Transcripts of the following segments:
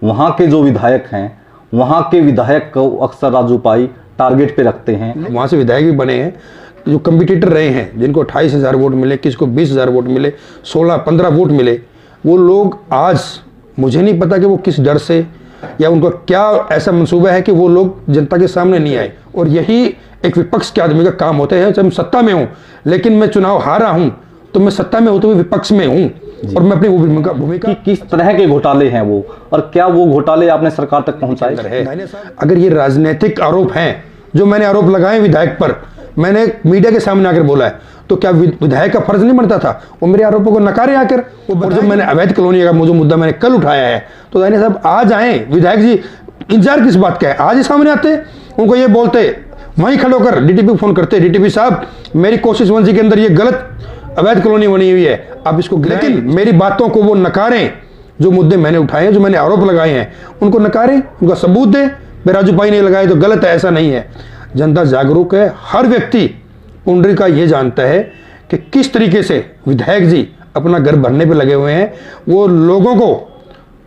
वहाँ के जो विधायक हैं, वहाँ के विधायक को अक्सर राजू पाई टारगेट पे रखते हैं। वहाँ से विधायक भी बने हैं जो कम्पिटिटर रहे हैं, जिनको 28,000 वोट मिले, किसको 20,000 वोट मिले, 16-15 वोट मिले। वो लोग आज मुझे नहीं पता कि वो किस डर से या उनका क्या ऐसा मंसूबा है कि वो लोग जनता के सामने नहीं आए। और यही एक विपक्ष के आदमी का काम होता है। जब सत्ता में हूँ लेकिन मैं चुनाव हारा हूँ, तो मैं सत्ता में होते हुए विपक्ष में हूँ और मैं अपनी भूमिका किस तरह के घोटाले हैं वो, और क्या वो घोटाले आपने सरकार तक पहुंचाए है? अगर ये राजनीतिक आरोप हैं, जो मैंने आरोप लगाए विधायक पर, मैंने मीडिया के सामने आकर बोला है, तो क्या विधायक का फर्ज नहीं बनता था वो मेरे आरोपों को नकारे आकर? और जब मैंने अवैध कॉलोनी का जो मुद्दा मैंने कल उठाया है, तो दानिया साहब आज आए, विधायक जी इंतजार किस बात का है, आज ही सामने आते, उनको ये बोलते, वहीं खड़े होकर डीटीपी को फोन करते, डीटीपी साहब मेरी कोशिश वंशी के अंदर ये गलत अवैध कॉलोनी बनी हुई है, आप इसको, लेकिन मेरी बातों को वो नकारें। जो मुद्दे मैंने उठाए हैं, जो मैंने आरोप लगाए हैं, उनको नकारें, उनका सबूत दें। राजू भाई ने लगाए तो गलत है, ऐसा नहीं है। जनता जागरूक है, हर व्यक्ति पुंडरी का ये जानता है कि किस तरीके से विधायक जी अपना घर भरने पे लगे हुए हैं। वो लोगों को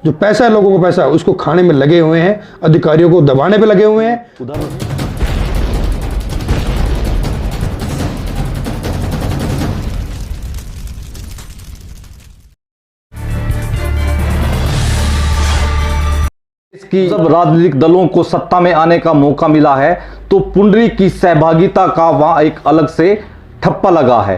जो पैसा है, लोगों को पैसा उसको खाने में लगे हुए हैं, अधिकारियों को दबाने पे लगे हुए हैं। जब राजनीतिक दलों को सत्ता में आने का मौका मिला है तो पुंडरी की सहभागिता का वहां एक अलग से ठप्पा लगा है।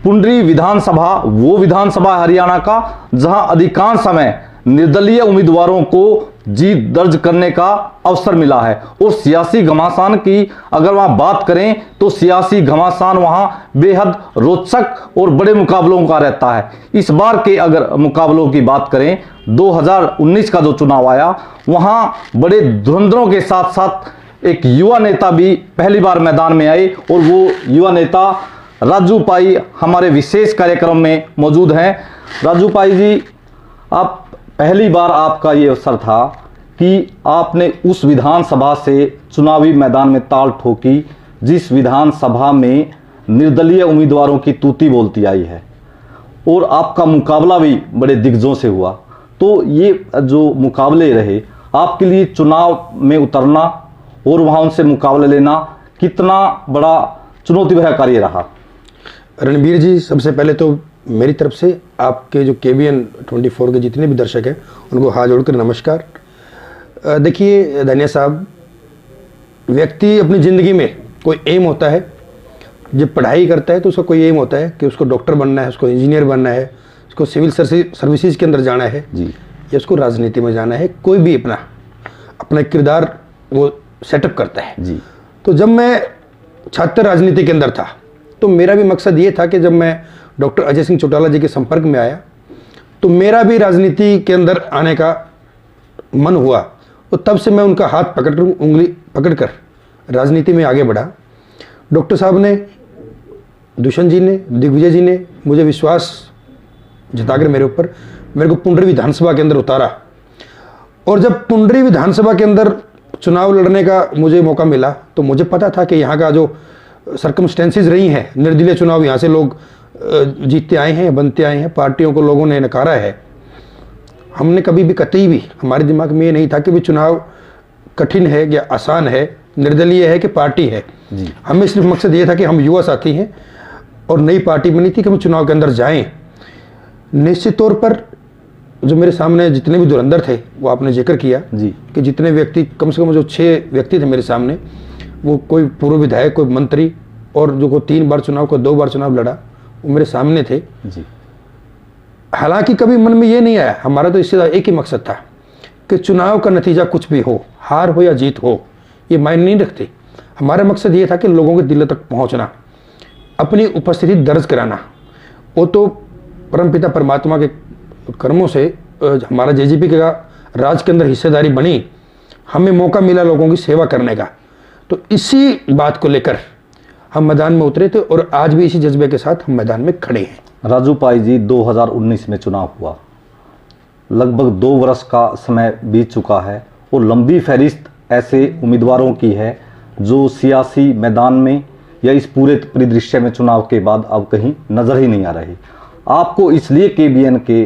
पुंडरी विधानसभा वो विधानसभा हरियाणा का जहां अधिकांश समय निर्दलीय उम्मीदवारों को जीत दर्ज करने का अवसर मिला है। और सियासी घमासान की अगर वहां बात करें तो सियासी घमासान वहां बेहद रोचक और बड़े मुकाबलों का रहता है। इस बार के अगर मुकाबलों की बात करें, 2019 का जो चुनाव आया, वहां बड़े धुरंधरों के साथ साथ एक युवा नेता भी पहली बार मैदान में आए, और वो युवा नेता राजू पाई हमारे विशेष कार्यक्रम में मौजूद हैं। राजू पाई जी, आप पहली बार आपका ये अवसर था कि आपने उस विधानसभा से चुनावी मैदान में ताल ठोकी जिस विधानसभा में निर्दलीय उम्मीदवारों की तूती बोलती आई है, और आपका मुकाबला भी बड़े दिग्गजों से हुआ। तो ये जो मुकाबले रहे आपके लिए, चुनाव में उतरना और वहाँ उनसे मुकाबला लेना कितना बड़ा चुनौती भरा कार्य रहा? रणबीर जी, सबसे पहले तो मेरी तरफ से आपके जो KBN 24 के जितने भी दर्शक हैं उनको हाथ जोड़कर नमस्कार। देखिए दानिया साहब, व्यक्ति अपनी ज़िंदगी में कोई एम होता है, जब पढ़ाई करता है तो उसका कोई एम होता है कि उसको डॉक्टर बनना है, उसको इंजीनियर बनना है, उसको सिविल सर्विसेज के अंदर जाना है जी, या उसको राजनीति में जाना है। कोई भी अपना किरदार वो सेटअप करता है जी। तो जब मैं छात्र राजनीति के अंदर था तो मेरा भी मकसद ये था कि जब मैं डॉक्टर अजय सिंह चौटाला जी के संपर्क में आया तो मेरा भी राजनीति के अंदर आने का मन हुआ, तो तब से मैं उनका हाथ पकड़ उंगली पकड़कर राजनीति में आगे बढ़ा। डॉक्टर साहब ने, दुष्यंत जी ने, दिग्विजय जी ने मुझे विश्वास जताकर मेरे को पुंडरी विधानसभा के अंदर उतारा। और जब पुंडरी विधानसभा के अंदर चुनाव लड़ने का मुझे मौका मिला तो मुझे पता था कि यहाँ का जो सर्कमस्टेंसेस रही हैं, निर्दलीय चुनाव यहाँ से लोग जीतते आए हैं, बनते आए हैं, पार्टियों को लोगों ने नकारा है। हमने कभी भी, कतई भी हमारे दिमाग में ये नहीं था कि भी चुनाव कठिन है या आसान है, निर्दलीय है कि पार्टी है जी। हमें सिर्फ मकसद ये था कि हम युवा साथी हैं और नई पार्टी बनी थी कि हम चुनाव के अंदर जाएं। निश्चित तौर पर जो मेरे सामने जितने भी धुरंधर थे वो आपने जिक्र किया जी, कि जितने व्यक्ति, कम से कम जो 6 व्यक्ति थे मेरे सामने, वो कोई पूर्व विधायक, कोई मंत्री, और जो को 3 बार चुनाव, को 2 बार चुनाव लड़ा, वो मेरे सामने थे जी। हालांकि कभी मन में ये नहीं आया, हमारा तो इससे एक ही मकसद था कि चुनाव का नतीजा कुछ भी हो, हार हो या जीत हो, ये मायने नहीं रखते। हमारा मकसद ये था कि लोगों के दिल तक पहुंचना, अपनी उपस्थिति दर्ज कराना। वो तो परमपिता परमात्मा के कर्मों से हमारा JGP का राज के अंदर हिस्सेदारी बनी, हमें मौका मिला लोगों की सेवा करने का। तो इसी बात को लेकर हम मैदान में उतरे थे और आज भी इसी जज्बे के साथ हम मैदान में खड़े हैं। राजू पाई जी, 2019 में चुनाव हुआ, लगभग 2 वर्ष का समय बीत चुका है और लंबी फहरिस्त ऐसे उम्मीदवारों की है जो सियासी मैदान में या इस पूरे परिदृश्य में चुनाव के बाद अब कहीं नजर ही नहीं आ रही। आपको इसलिए KBN के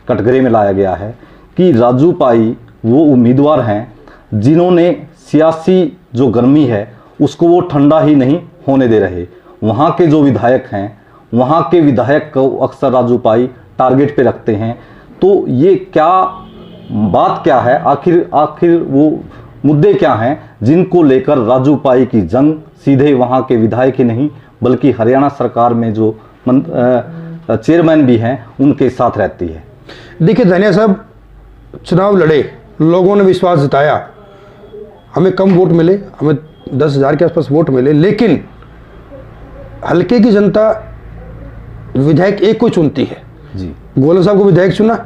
कटघरे में लाया गया है कि राजू पाई वो उम्मीदवार हैं जिन्होंने सियासी जो गर्मी है उसको वो ठंडा ही नहीं होने दे रहे। वहाँ के जो विधायक हैं, वहाँ के विधायक को अक्सर राजू पाई टारगेट पे रखते हैं। तो ये क्या बात क्या है, आखिर वो मुद्दे क्या हैं जिनको लेकर राजू पाई की जंग सीधे वहाँ के विधायक ही नहीं बल्कि हरियाणा सरकार में जो चेयरमैन भी हैं उनके साथ रहती है? देखिए धनिया साहब, चुनाव लड़े, लोगों ने विश्वास जताया, हमें कम वोट मिले, हमें 10,000 के आसपास वोट मिले, लेकिन हल्के की जनता विधायक एक को चुनती है जी। गोलन साहब को विधायक चुना,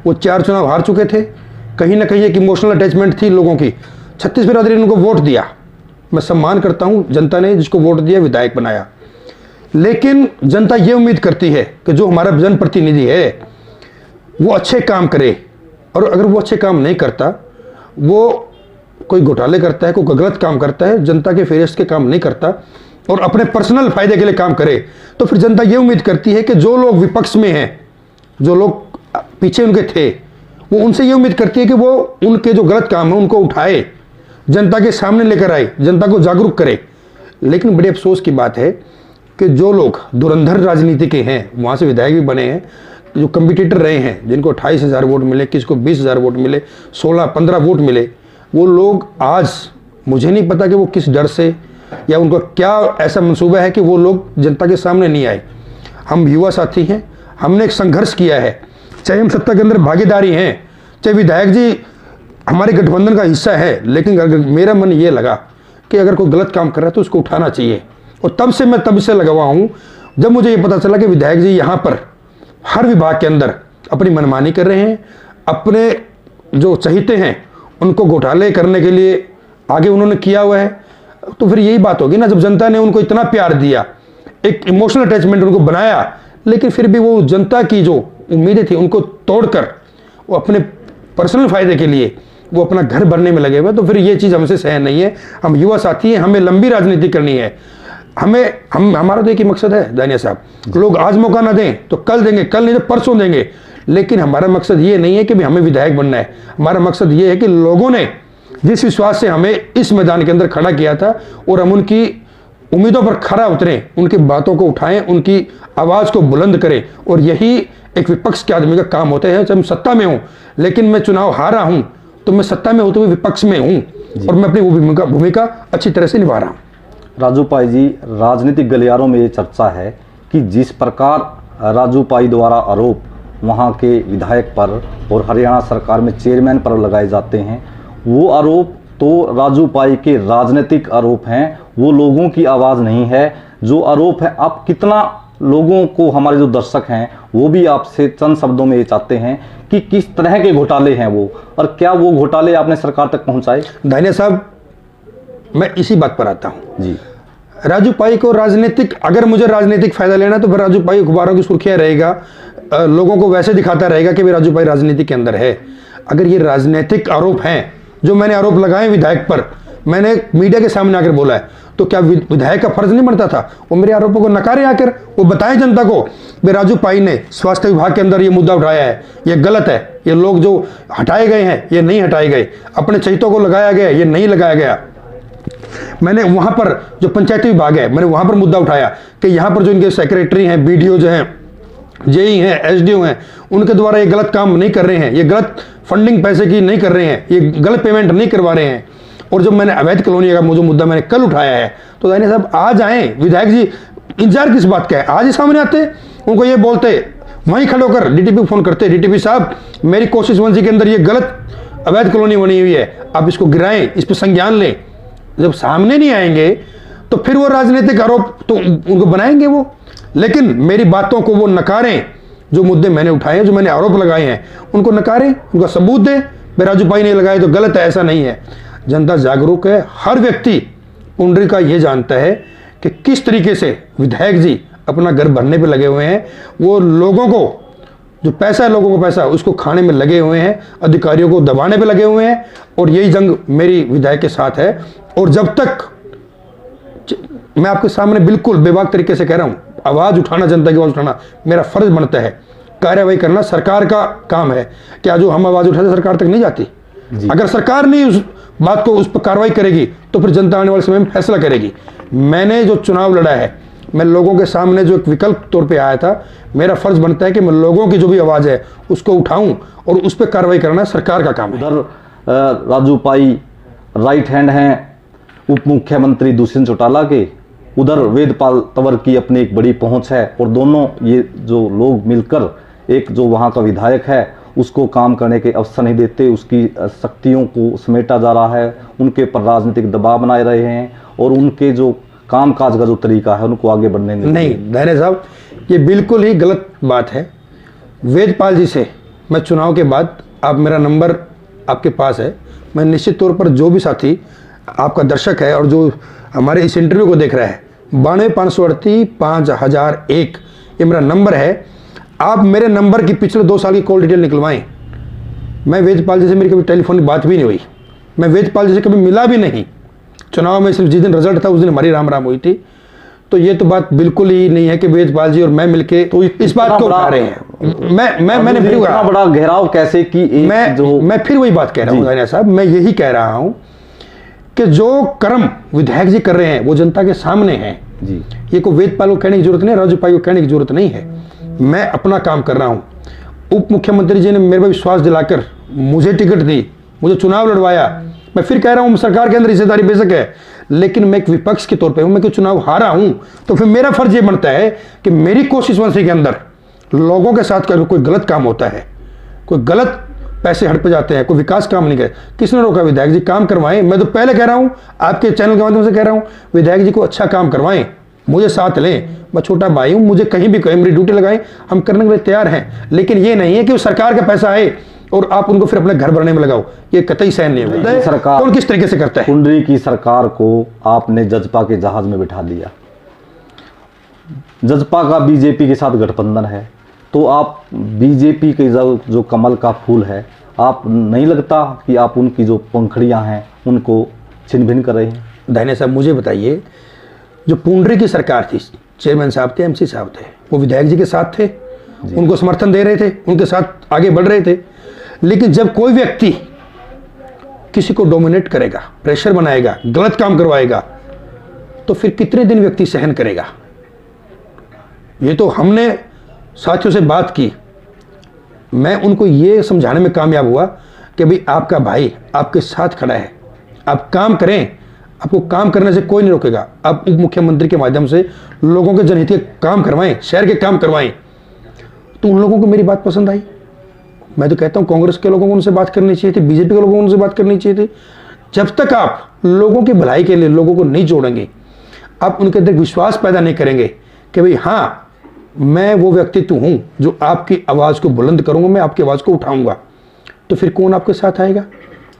वो 4 चुनाव हार चुके थे, कहीं ना कहीं एक इमोशनल अटैचमेंट थी लोगों की। 36 बिरादरी ने उनको वोट दिया, मैं सम्मान करता हूं जनता ने जिसको वोट दिया, विधायक बनाया। लेकिन जनता ये उम्मीद करती है कि जो हमारा जनप्रतिनिधि है वो अच्छे काम करे, और अगर वो अच्छे काम नहीं करता, वो कोई घोटाले करता है, कोई गलत काम करता है, जनता के फेयर्स के काम नहीं करता और अपने पर्सनल फायदे के लिए काम करे, तो फिर जनता ये उम्मीद करती है कि जो लोग विपक्ष में हैं, जो लोग पीछे उनके थे, वो उनसे ये उम्मीद करती है कि वो उनके जो गलत काम है उनको उठाए, जनता के सामने लेकर आए, जनता को जागरूक करे। लेकिन बड़े अफसोस की बात है कि जो लोग धुरंधर राजनीति के हैं, वहाँ से विधायक भी बने हैं, जो कम्पिटिटर रहे हैं, जिनको 28,000 वोट मिले, किसी को 20,000 वोट मिले, 16-15 वोट मिले, वो लोग आज मुझे नहीं पता कि वो किस डर से या उनको क्या ऐसा मंसूबा है कि वो लोग जनता के सामने नहीं आए। हम युवा साथी हैं, हमने एक संघर्ष किया है, चाहे हम सत्ता के अंदर भागीदारी हैं, चाहे विधायक जी हमारे गठबंधन का हिस्सा है, लेकिन अगर मेरा मन ये लगा कि अगर कोई गलत काम कर रहा है तो उसको उठाना चाहिए। और तब से लगा हुआ हूँ जब मुझे ये पता चला कि विधायक जी यहाँ पर हर विभाग के अंदर अपनी मनमानी कर रहे हैं, अपने जो चहीते हैं उनको घोटाले करने के लिए आगे उन्होंने किया हुआ है, तो फिर यही बात होगी ना, जब जनता ने उनको इतना प्यार दिया, एक इमोशनल अटैचमेंट उनको बनाया, लेकिन फिर भी वो जनता की जो उम्मीदें थी उनको तोड़कर वो अपने पर्सनल फायदे के लिए वो अपना घर भरने में लगे हुए, तो फिर ये चीज़ हमसे सहन नहीं है। हम युवा साथी हैं, हमें लंबी राजनीति करनी है, हमारा तो एक ही मकसद है दानिया साहब, लोग आज मौका ना दें तो कल देंगे, कल नहीं तो परसों देंगे, लेकिन हमारा मकसद ये नहीं है कि भी हमें विधायक बनना है। हमारा मकसद ये है कि लोगों ने जिस विश्वास से हमें इस मैदान के अंदर खड़ा किया था और हम उनकी उम्मीदों पर खरा उतरें, उनकी बातों को उठाएं, उनकी आवाज़ को बुलंद करें, और यही एक विपक्ष के आदमी का काम होता है। चाहे मैं सत्ता में हूँ, लेकिन मैं चुनाव हारा हूँ, तो मैं सत्ता में होते हुए विपक्ष में हूँ और मैं अपनी वो भूमिका अच्छी तरह से निभा रहा हूँ। राजू पाई जी, राजनीतिक गलियारों में ये चर्चा है कि जिस प्रकार राजू पाई द्वारा आरोप वहाँ के विधायक पर और हरियाणा सरकार में चेयरमैन पर लगाए जाते हैं, वो आरोप तो राजू पाई के राजनीतिक आरोप हैं, वो लोगों की आवाज़ नहीं है। जो आरोप है, आप कितना लोगों को, हमारे जो दर्शक हैं वो भी आपसे चंद शब्दों में ये चाहते हैं कि किस तरह के घोटाले हैं वो, और क्या वो घोटाले आपने सरकार तक पहुंचाए? दानिया साहब, मैं इसी बात पर आता हूं जी। राजू पाई को राजनीतिक, अगर मुझे राजनीतिक फायदा लेना तो फिर राजू पाई अखबारों की सुर्खियां रहेगा, लोगों को वैसे दिखाता रहेगा कि राजू पाई राजनीति के अंदर है। अगर ये राजनीतिक आरोप हैं, जो मैंने आरोप लगाए विधायक पर, मैंने मीडिया के सामने आकर बोला है, तो क्या विधायक का फर्ज नहीं बनता था वो मेरे आरोपों को नकारे आकर, वो बताएं जनता को कि राजू पाई ने स्वास्थ्य विभाग के अंदर ये मुद्दा उठाया है, ये गलत है, ये लोग जो हटाए गए हैं ये नहीं हटाए गए, अपने चहितों को लगाया गया ये नहीं लगाया गया। मैंने वहां पर जो पंचायती विभाग है, मैंने वहां पर मुद्दा उठाया कि यहाँ पर जो इनके सेक्रेटरी हैं, बीडीओ जो हैं, जेई हैं, एसडीओ हैं, उनके द्वारा ये गलत काम नहीं कर रहे हैं, ये गलत फंडिंग पैसे की नहीं कर रहे हैं, ये गलत पेमेंट नहीं करवा रहे हैं। और जब मैंने अवैध कॉलोनी का जो मुद्दा मैंने कल उठाया है, तो दानिया साहब आज आए विधायक जी, इंतजार किस बात का है, आज ही सामने आते, उनको ये बोलते, वहीं खड़े होकर डीटीपी फोन करते, डीटीपी साहब मेरी कोशिश वंशी के अंदर ये गलत अवैध कॉलोनी बनी हुई है, आप इसको गिराएं, इस पर संज्ञान लें। जब सामने नहीं आएंगे तो फिर वो राजनीतिक आरोप तो उनको बनाएंगे वो, लेकिन मेरी बातों को वो नकारें, जो मुद्दे मैंने उठाए हैं, जो मैंने आरोप लगाए हैं उनको नकारें, उनका सबूत दें। राजू पाई ने लगाए तो गलत है, ऐसा नहीं है। जनता जागरूक है, हर व्यक्ति पुंडरी का ये जानता है कि किस तरीके से विधायक जी अपना घर भरने पे लगे हुए हैं, वो लोगों को जो पैसा है, लोगों को पैसा उसको खाने में लगे हुए हैं, अधिकारियों को दबाने पे लगे हुए हैं, और यही जंग मेरी विधायक के साथ है। और जब तक, मैं आपके सामने बिल्कुल बेबाक तरीके से कह रहा हूं, आवाज उठाना, जनता की आवाज उठाना मेरा फर्ज बनता है, कार्रवाई करना सरकार का काम है। क्या जो हम आवाज उठाते सरकार तक नहीं जाती? जी। अगर सरकार नहीं उस बात को उस पर कार्रवाई करेगी तो फिर जनता आने वाले समय में फैसला करेगी। मैंने जो चुनाव लड़ा है, मैं लोगों के सामने जो एक विकल्प तौर पे आया था, मेरा फर्ज बनता है कि मैं लोगों की जो भी आवाज़ है उसको उठाऊं और उस पर कार्रवाई करना सरकार का काम है। उधर राजू पाई राइट हैंड हैं उप मुख्यमंत्री दुष्यंत चौटाला के, उधर वेदपाल तंवर की अपनी एक बड़ी पहुंच है, और दोनों ये जो लोग मिलकर एक जो वहाँ का विधायक है उसको काम करने के अवसर नहीं देते, उसकी शक्तियों को समेटा जा रहा है, उनके पर राजनीतिक दबाव बनाए रहे हैं और उनके जो कामकाज का जो तरीका है उनको आगे बढ़ने नहीं धैर्य साहब, ये बिल्कुल ही गलत बात है। वेदपाल जी से मैं चुनाव के बाद, आप मेरा नंबर आपके पास है, मैं निश्चित तौर पर जो भी साथी आपका दर्शक है और जो हमारे इस इंटरव्यू को देख रहा है, 92-538-5001 ये मेरा नंबर है। आप मेरे नंबर की पिछले 2 साल की कॉल डिटेल निकलवाएं। मैं वेदपाल जी से मेरी कभी टेलीफोन बात भी नहीं हुई, मैं वेदपाल जी से कभी मिला भी नहीं। चुनाव में सिर्फ जिस दिन रिजल्ट था उस दिन हमारी राम राम हुई थी। तो ये तो बात बिल्कुल ही नहीं है कि वेदपाल जी और मैं मिलके तो इस बात को उठा रहे हैं। मैंने फिर इतना बड़ा घेराव कैसे कि मैं फिर वही बात कह रहा हूँ दानिया साहब, मैं यही कह रहा हूँ कि जो कर्म विधायक जी कर रहे हैं वो जनता के सामने है जी। ये को वेदपाल को कहने की जरूरत नहीं, राजू पाई को कहने की जरूरत नहीं है। मैं अपना काम कर रहा हूँ। उप मुख्यमंत्री जी ने मेरे पर विश्वास दिलाकर मुझे टिकट दी, मुझे चुनाव लड़वाया। मैं फिर कह रहा हूँ सरकार के अंदर हिस्सेदारी बेशक है, लेकिन मैं एक विपक्ष के तौर पे हूँ। मैं कोई चुनाव हारा हूँ तो फिर मेरा फर्ज ये बनता है कि मेरी कोशिश वंशी के अंदर लोगों के साथ कोई गलत काम होता है, कोई गलत पैसे हट पे जाते हैं, कोई विकास काम नहीं करे, किसने रोका? विधायक जी काम करवाएं। मैं तो पहले कह रहा हूँ, आपके चैनल के माध्यम से कह रहा हूँ, विधायक जी को अच्छा काम करवाएं, मुझे साथ लें। मैं छोटा भाई हूँ, मुझे कहीं भी कहीं मेरी ड्यूटी लगाएं, हम करने के लिए तैयार हैं। लेकिन ये नहीं है कि वो सरकार का पैसा आए और आप उनको फिर अपने घर भरने में लगाओ, ये कतई सहन नहीं होता है। सरकार कौन किस तरीके से करता है? पुंडरी की सरकार को आपने जजपा के जहाज में बिठा दिया। जजपा का बीजेपी के साथ गठबंधन है, तो आप बीजेपी के जो कमल का फूल है, आप नहीं लगता कि आप उनकी जो पंखड़ियां हैं उनको छिन भिन कर रहे हैं? दानिया साहब मुझे बताइए, जो पुंडरी की सरकार थी, चेयरमैन साहब थे, एमसी साहब थे, वो विधायक जी के साथ थे, उनको समर्थन दे रहे थे, उनके साथ आगे बढ़ रहे थे। लेकिन जब कोई व्यक्ति किसी को डोमिनेट करेगा, प्रेशर बनाएगा, गलत काम करवाएगा, तो फिर कितने दिन व्यक्ति सहन करेगा? ये तो हमने साथियों से बात की, मैं उनको ये समझाने में कामयाब हुआ कि भाई आपका भाई आपके साथ खड़ा है, आप काम करें, आपको काम करने से कोई नहीं रोकेगा। आप उप मुख्यमंत्री के माध्यम से लोगों के जनहित के काम करवाएं, शहर के काम करवाएं। तो उन लोगों को मेरी बात पसंद आई। मैं तो कहता हूं कांग्रेस के लोगों को उनसे बात करनी चाहिए थी, बीजेपी के लोगों को उनसे बात करनी चाहिए थी। जब तक आप लोगों की भलाई के लिए लोगों को नहीं जोड़ेंगे, आप उनके अंदर विश्वास पैदा नहीं करेंगे कि भाई हाँ मैं वो व्यक्तित्व हूं जो आपकी आवाज को बुलंद करूंगा, मैं आपकी आवाज को उठाऊंगा, तो फिर कौन आपके साथ आएगा?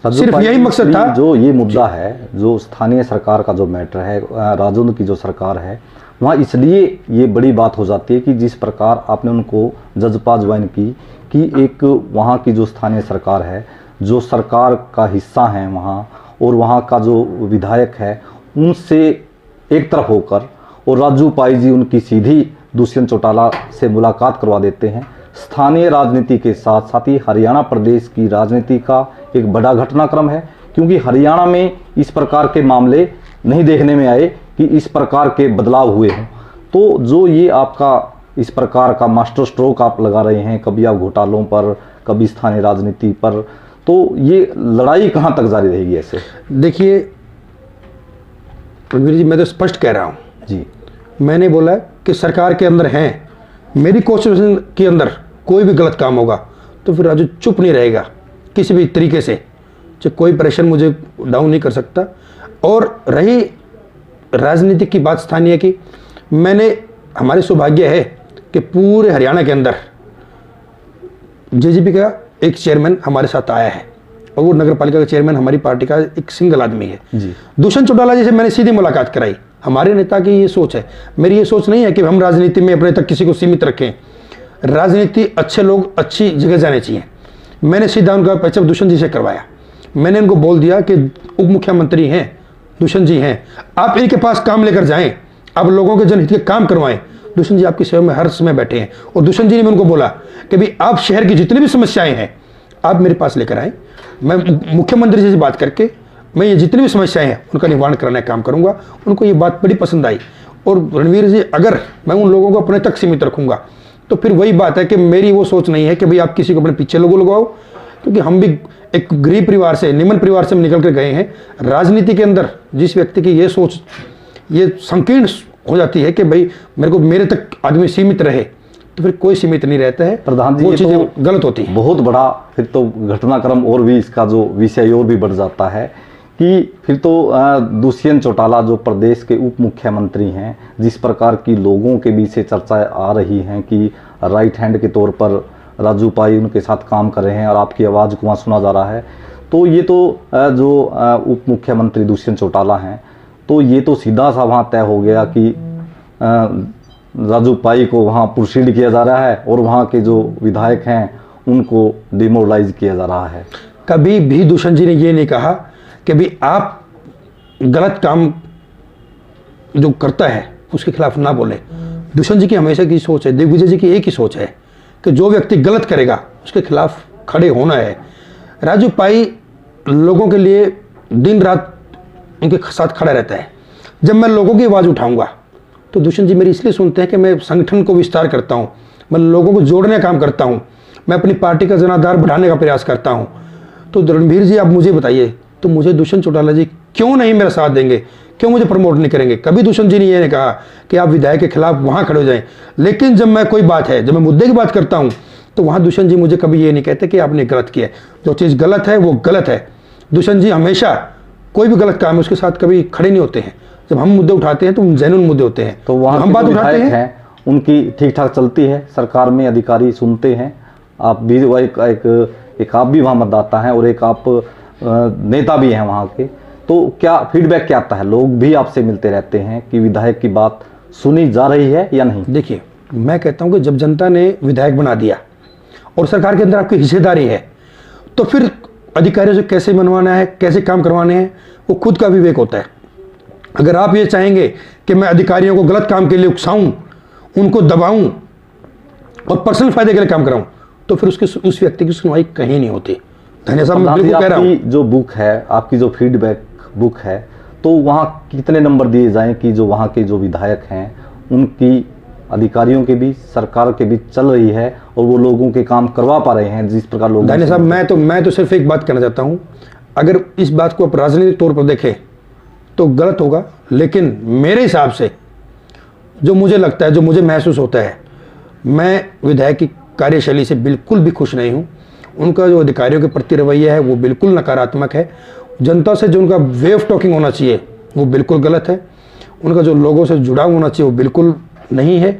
सिर्फ यही मकसद था। जो ये मुद्दा है, जो स्थानीय सरकार का जो मैटर है, राजौंद की जो सरकार है, वहाँ इसलिए ये बड़ी बात हो जाती है कि जिस प्रकार आपने उनको जजपा ज्वाइन की कि एक वहाँ की जो स्थानीय सरकार है, जो सरकार का हिस्सा है वहाँ, और वहाँ का जो विधायक है उनसे एक तरफ होकर, और राजू पाई जी उनकी सीधी दुष्यंत चौटाला से मुलाकात करवा देते हैं। स्थानीय राजनीति के साथ साथ ही हरियाणा प्रदेश की राजनीति का एक बड़ा घटनाक्रम है, क्योंकि हरियाणा में इस प्रकार के मामले नहीं देखने में आए कि इस प्रकार के बदलाव हुए हैं। तो जो ये आपका इस प्रकार का मास्टर स्ट्रोक आप लगा रहे हैं, कभी आप घोटालों पर, कभी स्थानीय राजनीति पर, तो ये लड़ाई कहाँ तक जारी रहेगी ऐसे? देखिए रणवीर जी, मैं तो स्पष्ट कह रहा हूँ जी, मैंने बोला कि सरकार के अंदर हैं, मेरी कोशिश के अंदर कोई भी गलत काम होगा तो फिर राजू चुप नहीं रहेगा किसी भी तरीके से, चाहे कोई प्रेशर मुझे डाउन नहीं कर सकता। और रही राजनीतिक की बात स्थानीय की, मैंने, हमारे सौभाग्य है कि पूरे हरियाणा के अंदर जेजेपी का एक चेयरमैन हमारे साथ आया है, और वो नगर पालिका का चेयरमैन हमारी पार्टी का एक सिंगल आदमी है जी। दुष्यंत चौटाला जी से मैंने सीधी मुलाकात कराई। हमारे नेता की ये सोच है, मेरी ये सोच नहीं है कि हम राजनीति में अपने तक किसी को सीमित रखें। राजनीति अच्छे लोग अच्छी जगह जाने चाहिए। मैंने सीधा उनका परिचय दुष्यंत जी से करवाया। मैंने उनको बोल दिया कि उप मुख्यमंत्री हैं, दुष्यंत जी हैं, आप इनके पास काम लेकर जाएं, आप लोगों के जनहित के काम करवाएं। दुष्यंत जी आपकी सेवा में हर समय बैठे हैं। और दुष्यंत जी ने उनको बोला कि भाई आप शहर की जितनी भी समस्याएं हैं आप मेरे पास लेकर आए, मैं मुख्यमंत्री जी से बात करके मैं ये जितनी भी समस्याएं हैं उनका निवारण कराने का काम करूंगा। उनको ये बात बड़ी पसंद आई। और रणवीर जी, अगर मैं उन लोगों को अपने तक सीमित रखूंगा तो फिर वही बात है कि मेरी वो सोच नहीं है कि भाई आप किसी को अपने पीछे लोगों लगाओ, क्योंकि हम भी एक गरीब परिवार से, निम्न परिवार से निकल कर गए हैं। राजनीति के अंदर जिस व्यक्ति की ये सोच ये संकीर्ण हो जाती है कि भाई मेरे को मेरे तक आदमी सीमित रहे, तो फिर कोई सीमित नहीं रहता है। प्रधान जी, वो ये चीजें तो गलत होती है। बहुत बड़ा फिर तो घटनाक्रम और भी इसका जो विषय और भी बढ़ जाता है कि फिर तो दुष्यंत चौटाला जो प्रदेश के उप मुख्यमंत्री हैं, जिस प्रकार की लोगों के बीच से चर्चाएं आ रही हैं कि राइट हैंड के तौर पर राजू पाई उनके साथ काम कर रहे हैं और आपकी आवाज़ को वहाँ सुना जा रहा है, तो ये तो जो उप मुख्यमंत्री दुष्यंत चौटाला हैं, तो ये तो सीधा सा वहाँ तय हो गया कि राजू पाई को वहाँ प्रोसीड किया जा रहा है और वहाँ के जो विधायक हैं उनको डिमोरलाइज किया जा रहा है। कभी भी दुष्यंत जी ने ये नहीं कहा कि भाई आप गलत काम जो करता है उसके खिलाफ ना बोले। दुष्यंत जी की हमेशा की सोच है, दिग्विजय जी की एक ही सोच है कि जो व्यक्ति गलत करेगा उसके खिलाफ खड़े होना है। राजू पाई लोगों के लिए दिन रात उनके साथ खड़ा रहता है। जब मैं लोगों की आवाज़ उठाऊंगा तो दुष्यंत जी मेरी इसलिए सुनते हैं कि मैं संगठन को विस्तार करता हूँ, मैं लोगों को जोड़ने का काम करता हूँ, मैं अपनी पार्टी का जनाधार बढ़ाने का प्रयास करता हूँ। तो रणवीर जी, आप मुझे बताइए, तो मुझे दुष्यंत चौटाला जी क्यों नहीं मेरा साथ देंगे, क्यों मुझे प्रमोट नहीं करेंगे? कभी दुष्यंत जी ने ये नहीं कहा कि आप विधायक के खिलाफ वहाँ खड़े हो जाएं। लेकिन जब मैं कोई बात है, जब मैं मुद्दे की बात करता हूँ, तो वहाँ दुष्यंत जी मुझे कभी ये नहीं कहते कि आपने गलत किया है। जो चीज़ गलत है वो गलत है। दुष्यंत जी हमेशा कोई भी गलत काम है उसके साथ कभी खड़े नहीं होते हैं। जब हम मुद्दे उठाते हैं तो जेन्युइन मुद्दे होते हैं, तो वहाँ हम बात उठाते हैं, उनकी ठीक ठाक चलती है, सरकार में अधिकारी सुनते हैं। आप भी एक आप भी वहाँ मतदाता हैं और एक आप नेता भी हैं वहाँ के, तो क्या फीडबैक क्या आता है? लोग भी आपसे मिलते रहते हैं कि विधायक की बात सुनी जा रही है या नहीं? देखिए, मैं कहता हूँ कि जब जनता ने विधायक बना दिया और सरकार के अंदर आपकी हिस्सेदारी है, तो फिर अधिकारियों से कैसे मनवाना है, कैसे काम करवाने हैं, वो खुद का विवेक होता है। अगर आप ये चाहेंगे कि मैं अधिकारियों को गलत काम के लिए उकसाऊं, उनको दबाऊं और पर्सनल फायदे के लिए काम कराऊं, तो फिर उस व्यक्ति की सुनवाई कहीं नहीं होती। धन्य साहब, मैं बिल्कुल कह रहा हूं। जो बुक है, आपकी जो फीडबैक बुक है, तो वहाँ कितने नंबर दिए जाएं कि जो वहाँ के जो विधायक हैं उनकी अधिकारियों के बीच, सरकार के बीच चल रही है और वो लोगों के काम करवा पा रहे हैं जिस प्रकार लोग? धन्य साहब, मैं तो सिर्फ एक बात कहना चाहता हूँ, अगर इस बात को आप राजनीतिक तौर पर देखें तो गलत होगा, लेकिन मेरे हिसाब से जो मुझे लगता है, जो मुझे महसूस होता है, मैं विधायक की कार्यशैली से बिल्कुल भी खुश नहीं हूँ। उनका जो अधिकारियों के प्रति रवैया है वो बिल्कुल नकारात्मक है। जनता से जो उनका वे ऑफ टॉकिंग होना चाहिए वो बिल्कुल गलत है। उनका जो लोगों से जुड़ाव होना चाहिए वो बिल्कुल नहीं है।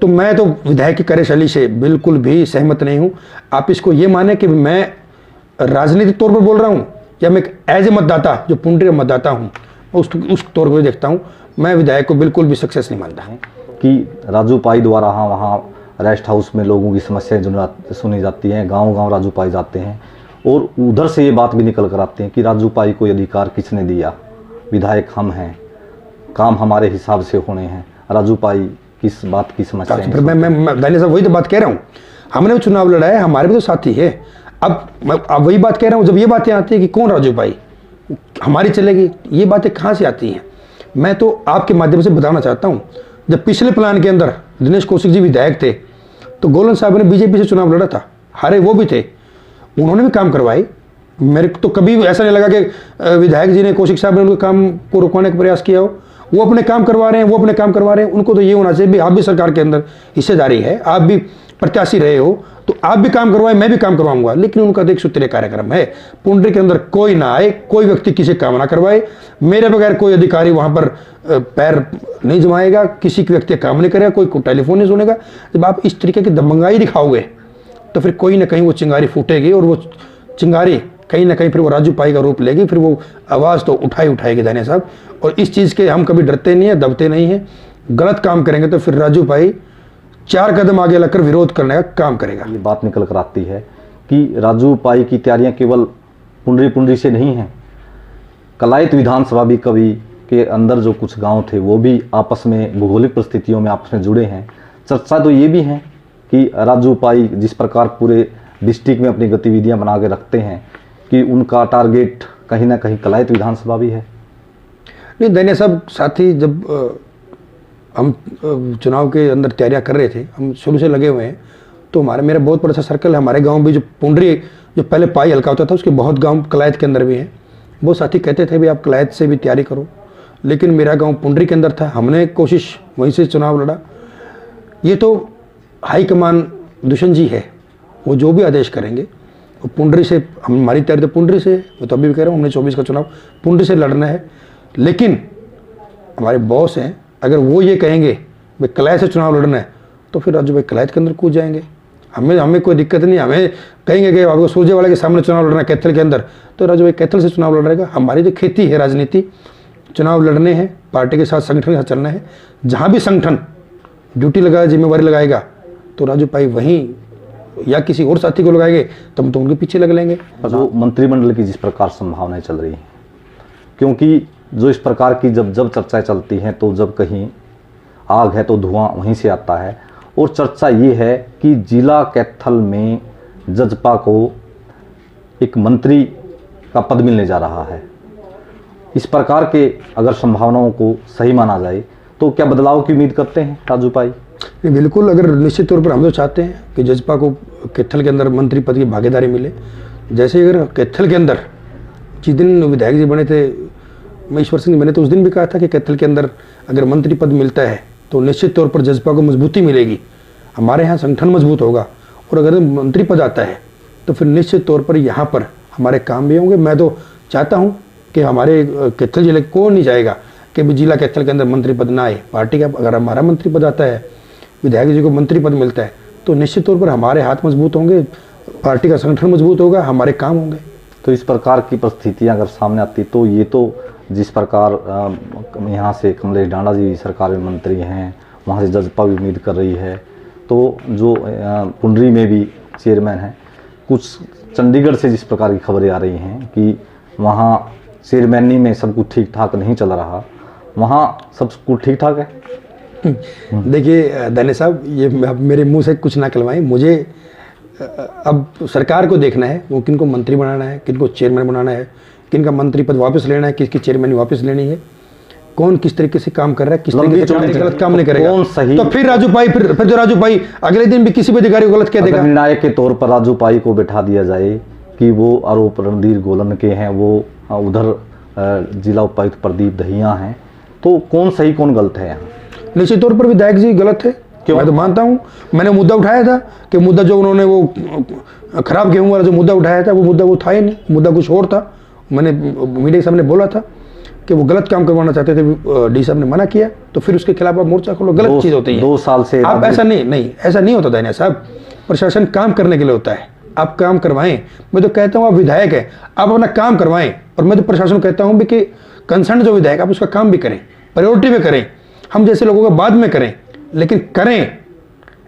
तो मैं तो विधायक की कार्यशैली से बिल्कुल भी सहमत नहीं हूँ। आप इसको ये माने कि मैं राजनीतिक तौर पर बोल रहा हूँ या मैं एज ए मतदाता, जो पुंडरी का मतदाता हूँ, उस तौर पर देखता हूँ। मैं विधायक को बिल्कुल भी सक्सेस नहीं मानता है कि राजू पाई द्वारा वहाँ रेस्ट हाउस में लोगों की समस्याएं जो सुनी जाती हैं, गांव-गांव राजू पाई जाते हैं और उधर से ये बात भी निकल कर आती है कि राजू पाई को अधिकार किसने दिया, विधायक हम हैं, काम हमारे हिसाब से होने हैं, राजू पाई किस बात की समस्या है? मैं दानिश साहब वही तो बात कह रहा हूँ, हमने भी चुनाव लड़ा है, हमारे भी तो साथी है। अब वही बात कह रहा हूँ, जब ये बातें आती है कि कौन राजू पाई हमारी चलेगी, ये बातें कहाँ से आती हैं? मैं तो आपके माध्यम से बताना चाहता हूँ, जब पिछले प्लान के अंदर दिनेश कौशिक जी विधायक थे तो गोलन साहब ने बीजेपी से चुनाव लड़ा था, हारे वो भी थे, उन्होंने भी काम करवाए। मेरे को तो कभी ऐसा नहीं लगा कि विधायक जी ने, कौशिक साहब ने उनके काम को रुकवाने का प्रयास किया हो। वो अपने काम करवा रहे हैं, वो अपने काम करवा रहे हैं। उनको तो ये होना चाहिए भी आप भी सरकार के अंदर हिस्सेदारी है, आप भी प्रत्याशी रहे हो, तो आप भी काम करवाए, मैं भी काम करवाऊंगा। लेकिन उनका देख सूत्रीय कार्यक्रम है, पुंडरी के अंदर कोई ना आए, कोई व्यक्ति किसी काम ना करवाए, मेरे बगैर कोई अधिकारी वहां पर पैर नहीं जमाएगा, किसी के व्यक्ति काम नहीं करेगा, कोई टेलीफोन नहीं सुनेगा। जब आप इस तरीके की दबंगाई दिखाओगे तो फिर कोई ना कहीं वो चिंगारी फूटेगी और वो चिंगारी कहीं ना कहीं फिर वो राजू पाई का रूप लेगी, फिर वो आवाज़ तो उठाएगी दानिया साहब। और इस चीज़ के हम कभी डरते नहीं है, दबते नहीं हैं। गलत काम करेंगे तो फिर राजू पाई 4 कदम आगे लगकर विरोध करने का काम करेगा। ये बात निकल कर आती है कि राजू पाई की तैयारियां केवल पुंडरी से नहीं हैं, कलायत विधानसभा भी कभी के अंदर जो कुछ गांव थे वो भी आपस में भौगोलिक परिस्थितियों में आपस में जुड़े हैं। चर्चा तो ये भी है कि राजू पाई जिस प्रकार पूरे डिस्ट्रिक्ट में अपनी गतिविधियां बना के रखते हैं कि उनका टारगेट कहीं ना कहीं कलायत विधानसभा भी है? नहीं दैनिया साहब, साथ ही जब हम चुनाव के अंदर तैयारियां कर रहे थे, हम शुरू से लगे हुए हैं, तो मेरा बहुत बड़ा सा सर्कल है। हमारे गांव भी जो पुंडरी जो पहले पाई हल्का होता था, उसके बहुत गांव कलायत के अंदर भी हैं। वो साथी कहते थे भी आप कलायत से भी तैयारी करो, लेकिन मेरा गांव पुंडरी के अंदर था, हमने कोशिश वहीं से चुनाव लड़ा। ये तो हाईकमान दुष्यंत जी है, वो जो भी आदेश करेंगे वो पुंडरी से, हमारी तैयारी तो पुंडरी से है। मैं तो अभी भी कह रहा हूँ, हमने 24 का चुनाव पुंडरी से लड़ना है। लेकिन हमारे बॉस हैं, अगर वो ये कहेंगे भाई कलायत से चुनाव लड़ना है, तो फिर राजू भाई कलायत के अंदर कूद जाएंगे। हमें कोई दिक्कत नहीं। हमें कहेंगे कि आपको सूरजेवाला के सामने चुनाव लड़ना है कैथल के अंदर, तो राजू भाई कैथल से चुनाव लड़ेगा। हमारी जो खेती है, राजनीति, चुनाव लड़ने हैं, पार्टी के साथ, संगठन के साथ चलना है। जहाँ भी संगठन ड्यूटी लगाएगा, जिम्मेवारी लगाएगा, तो राजू भाई वहीं या किसी और साथी को लगाएंगे, तो हम तो उनके पीछे लग लेंगे। जो मंत्रिमंडल की जिस प्रकार संभावनाएं चल रही हैं, क्योंकि जो इस प्रकार की जब चर्चाएं चलती हैं, तो जब कहीं आग है तो धुआं वहीं से आता है। और चर्चा ये है कि जिला कैथल में जजपा को एक मंत्री का पद मिलने जा रहा है। इस प्रकार के अगर संभावनाओं को सही माना जाए, तो क्या बदलाव की उम्मीद करते हैं राजू भाई? बिल्कुल, अगर निश्चित तौर पर हम तो चाहते हैं कि जजपा को कैथल के अंदर मंत्री पद की भागीदारी मिले। जैसे अगर कैथल के अंदर जिस दिन विधायक जी बने थे, महेश्वर सिंह बने, तो उस दिन भी कहा था कि कैथल के अंदर अगर मंत्री पद मिलता है तो निश्चित तौर पर जजपा को मजबूती मिलेगी, हमारे यहाँ संगठन मजबूत होगा। और अगर मंत्री पद आता है तो फिर निश्चित तौर पर यहाँ पर हमारे काम भी होंगे। मैं तो चाहता हूँ कि हमारे कैथल जिले को नहीं चाहेगा कि जिला कैथल के अंदर मंत्री पद ना आए। पार्टी का अगर हमारा मंत्री पद आता है, विधायक जी को मंत्री पद मिलता है, तो निश्चित तौर पर हमारे हाथ मजबूत होंगे, पार्टी का संगठन मजबूत होगा, हमारे काम होंगे। तो इस प्रकार की परिस्थितियां अगर सामने आती, तो ये तो जिस प्रकार यहाँ से कमलेश डांडा जी सरकार में मंत्री हैं, वहाँ से जजपा भी उम्मीद कर रही है, तो जो पुंडरी में भी चेयरमैन हैं, कुछ चंडीगढ़ से जिस प्रकार की खबरें आ रही हैं कि वहाँ चेयरमैनी में सब कुछ ठीक ठाक नहीं चल रहा, वहाँ सब कुछ ठीक ठाक है? देखिए दानिया साहब, ये मेरे मुंह से कुछ ना कहलवाएं। मुझे अब सरकार को देखना है, वो किनको मंत्री बनाना है, किनको चेयरमैन बनाना है, किनका मंत्री पद वापस लेना है, किसकी चेयरमैन वापस लेनी है, कौन किस तरीके से काम कर रहा है, किस तरीके से गलत काम नहीं करेगा, कौन सही। तो फिर राजू भाई फिर तो राजू भाई अगले दिन भी किसी भी अधिकारी को गलत कह देगा। निर्णायक के तौर पर राजू भाई को बैठा दिया जाए कि वो आरोप रणधीर गोलन के हैं, वो उधर जिला उपायुक्त प्रदीप दहिया हैं, तो कौन सही कौन गलत है यहाँ? निश्चित तौर पर विधायक जी गलत है, मैं तो मानता हूँ। मैंने मुद्दा उठाया था कि मुद्दा जो उन्होंने वो खराब गेहूं वाला जो मुद्दा उठाया था, वो मुद्दा वो था ही नहीं, मुद्दा कुछ और था। मैंने मीडिया के सामने बोला था कि वो गलत काम करवाना चाहते थे, डी साहब ने मना किया, तो फिर उसके खिलाफ आप मोर्चा खोलो। गलत चीज़ होती है। 2 साल से आप ऐसा नहीं होता दानिया साहब। प्रशासन काम करने के लिए होता है, आप काम करवाएं। मैं तो कहता हूँ आप विधायक है, आप अपना काम करवाएं। और मैं तो प्रशासन कहता हूँ भी कि कंसर्न जो विधायक, आप उसका काम भी करें, प्रायोरिटी में करें। हम जैसे लोगों का बाद में करें, लेकिन करें।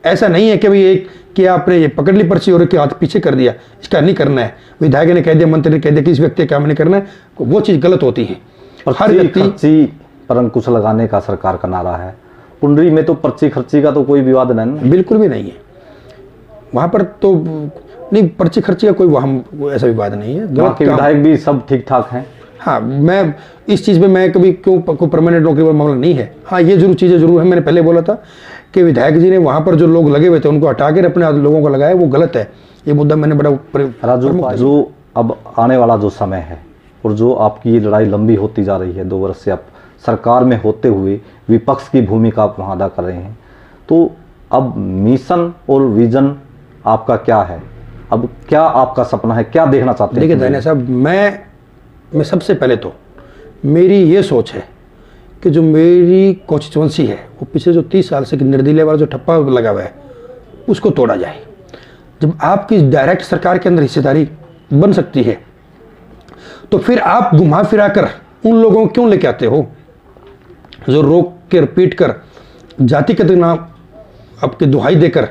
ऐसा नहीं है कि भाई एक कि आपने ये पकड़ ली पर्ची और हाथ पीछे कर दिया, इसका नहीं करना है। विधायक ने कह दिया, मंत्री ने कह दिया, किसी व्यक्ति का काम नहीं करना है, वो चीज़ गलत होती है। और हर व्यक्ति पर अंकुश लगाने का सरकार का नारा है। पुंडरी में तो पर्ची खर्ची का तो कोई विवाद नहीं, बिल्कुल भी नहीं है। वहाँ पर तो नहीं, पर्ची खर्ची का कोई वहाँ ऐसा विवाद नहीं है। वहाँ के विधायक भी सब ठीक ठाक हैं। हाँ, मैं इस चीज़ पे मैं कभी क्यों कोई परमानेंट नौकरी वाला मामला नहीं है। हाँ, ये जरूर चीज़ें जरूर है। मैंने पहले बोला था कि विधायक जी ने वहाँ पर जो लोग लगे हुए थे उनको हटा कर अपने लोगों को लगाया, वो गलत है। ये मुद्दा मैंने बड़ा राजू, जो अब आने वाला जो समय है और जो आपकी ये लड़ाई लंबी होती जा रही है, 2 वर्ष से आप सरकार में होते हुए विपक्ष की भूमिका आप वहाँ अदा कर रहे हैं, तो अब मिशन और विजन आपका क्या है? अब क्या आपका सपना है, क्या देखना चाहते हैं? देखिए दानिया साहब, मैं सबसे पहले तो मेरी ये सोच है कि जो मेरी कॉन्स्टिट्यूंसी है, वो पिछले जो 30 साल से निर्दलीय वाला जो ठप्पा लगा हुआ है, उसको तोड़ा जाए। जब आपकी डायरेक्ट सरकार के अंदर हिस्सेदारी बन सकती है, तो फिर आप घुमा फिरा कर उन लोगों को क्यों लेके आते हो जो रोक कर पीट कर जातिगत नाम आपके दुहाई देकर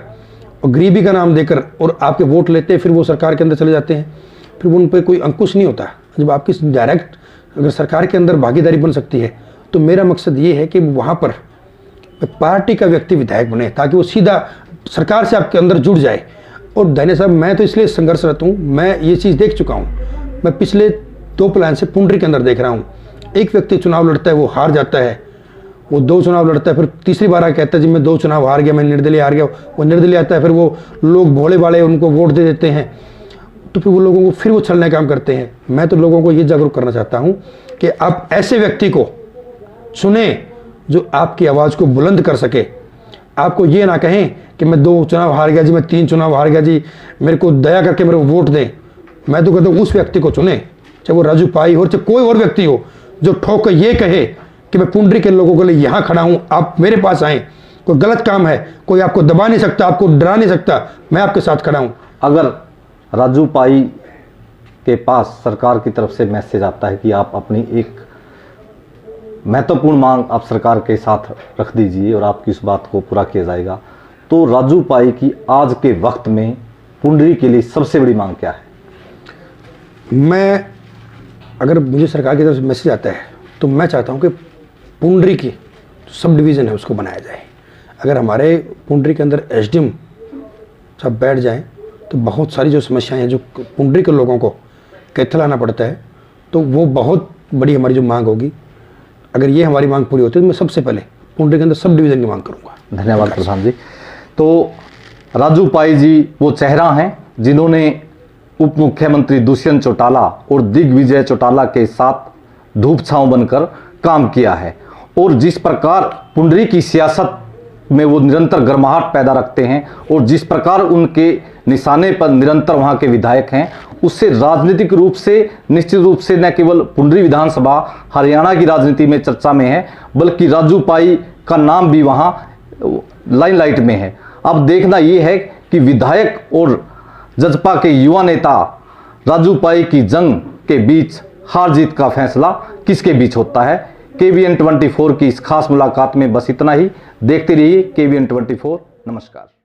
और गरीबी का नाम देकर और आपके वोट लेते हैं, फिर वो सरकार के अंदर चले जाते हैं, फिर उन पर कोई अंकुश नहीं होता। जब आपकी डायरेक्ट अगर सरकार के अंदर भागीदारी बन सकती है, तो मेरा मकसद ये है कि वहाँ पर पार्टी का व्यक्ति विधायक बने, ताकि वो सीधा सरकार से आपके अंदर जुड़ जाए और धन्य साहब, मैं तो इसलिए संघर्षरत हूँ, मैं ये चीज़ देख चुका हूँ। मैं पिछले 2 प्लान से पुंडरी के अंदर देख रहा हूँ। एक व्यक्ति चुनाव लड़ता है, वो हार जाता है, वो 2 चुनाव लड़ता है, फिर तीसरी बार कहता है जी मैं 2 चुनाव हार गया, मैं निर्दलीय हार गया। वो निर्दलीय आता है, फिर वो लोग भोले वाले उनको वोट दे देते हैं, तो फिर वो लोगों को फिर वो छलने काम करते हैं। मैं तो लोगों को ये जागरूक करना चाहता हूँ कि आप ऐसे व्यक्ति को चुने जो आपकी आवाज़ को बुलंद कर सके। आपको ये ना कहें कि मैं 2 चुनाव हार गया जी, मैं 3 चुनाव हार गया जी, मेरे को दया करके मेरे को वोट दें। मैं तो कहता हूँ उस व्यक्ति को चुने, चाहे वो राजू पाई हो, चाहे कोई और व्यक्ति हो, जो ठोक कर ये कहे कि मैं पुंडरी के लोगों के लिए यहाँ खड़ा हूँ, आप मेरे पास आएँ। कोई गलत काम है, कोई आपको दबा नहीं सकता, आपको डरा नहीं सकता, मैं आपके साथ खड़ा हूँ। अगर राजू पाई के पास सरकार की तरफ से मैसेज आता है कि आप अपनी एक महत्वपूर्ण मांग आप सरकार के साथ रख दीजिए और आपकी उस बात को पूरा किया जाएगा, तो राजू पाई की आज के वक्त में पुंडरी के लिए सबसे बड़ी मांग क्या है? मैं अगर मुझे सरकार की तरफ से मैसेज आता है तो मैं चाहता हूं कि पुंडरी की सब डिवीज़न है उसको बनाया जाए। अगर हमारे पुंडरी के अंदर एसडीएम सब बैठ जाएं तो बहुत सारी जो समस्याएं हैं जो पुंडरी के लोगों को कैथल आना पड़ता है, तो वो बहुत बड़ी हमारी जो मांग होगी, अगर ये हमारी मांग पूरी होती है तो मैं सबसे पहले पुंडरी के अंदर सब डिवीज़न की मांग करूँगा। धन्यवाद प्रधान जी। तो राजू पाई जी वो चेहरा हैं जिन्होंने उप मुख्यमंत्री दुष्यंत चौटाला और दिग्विजय चौटाला के साथ धूप छांव बनकर काम किया है, और जिस प्रकार पुंडरी की सियासत में वो निरंतर गर्माहट पैदा रखते हैं और जिस प्रकार उनके निशाने पर निरंतर वहाँ के विधायक हैं, उससे राजनीतिक रूप से निश्चित रूप से न केवल पुंडरी विधानसभा हरियाणा की राजनीति में चर्चा में है, बल्कि राजू पाई का नाम भी वहाँ लाइमलाइट में है। अब देखना ये है कि विधायक और जजपा के युवा नेता राजू पाई की जंग के बीच हार जीत का फैसला किसके बीच होता है। KBN 24 की इस खास मुलाकात में बस इतना ही। देखते रहिए KBN 24। नमस्कार।